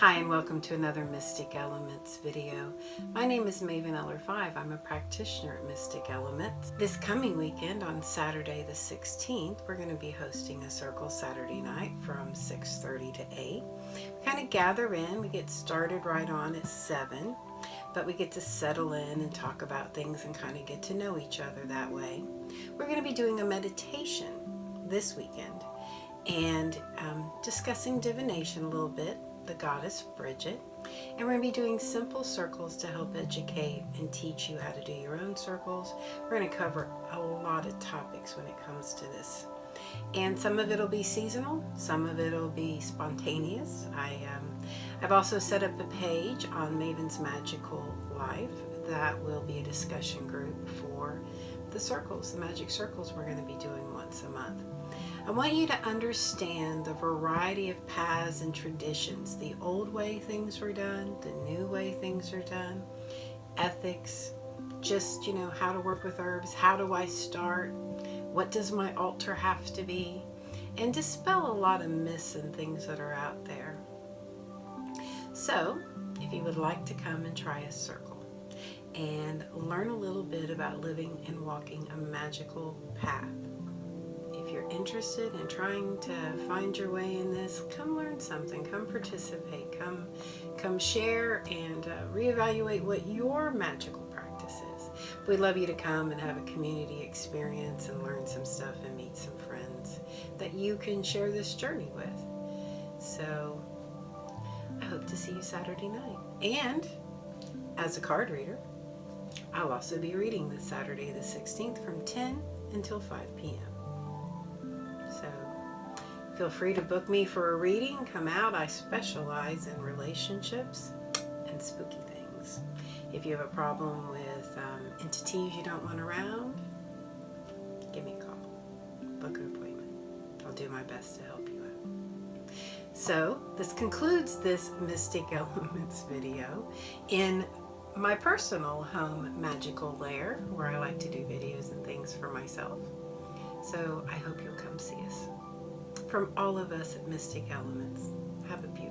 Hi and welcome to another Mystic Elements video. My name is Maeven Eller-Five. I'm a practitioner at Mystic Elements. This coming weekend on Saturday the 16th, we're going to be hosting a circle Saturday night from 6:30 to 8. We kind of gather in, we get started right on at 7, but we get to settle in and talk about things and kind of get to know each other that way. We're going to be doing a meditation this weekend and discussing divination a little bit, the goddess Bridget, and we're going to be doing simple circles to help educate and teach you how to do your own circles. We're going to cover a lot of topics when it comes to this, and some of it'll be seasonal, some of it'll be spontaneous. I've also set up a page on Maeven's Magickal Live that will be a discussion group for the circles, the magic circles we're going to be doing once a month. I want you to understand the variety of paths and traditions, the old way things were done, the new way things are done, ethics, just, how to work with herbs, how do I start, what does my altar have to be, and dispel a lot of myths and things that are out there. So, if you would like to come and try a circle and learn a little bit about living and walking a magical path, if you're interested in trying to find your way in this, come learn something, come participate, come share and reevaluate what your magical practice is. We'd love you to come and have a community experience and learn some stuff and meet some friends that you can share this journey with. So I hope to see you Saturday night. And as a card reader, I'll also be reading this Saturday the 16th from 10 until 5 p.m. So feel free to book me for a reading. Come out. I specialize in relationships and spooky things. If you have a problem with entities you don't want around, give me a call. Book an appointment. I'll do my best to help you out. So this concludes this Mystic Elements video in my personal home magical lair, where I like to do videos and things for myself. So I hope you'll come see us. From all of us at Mystic Elements, have a beautiful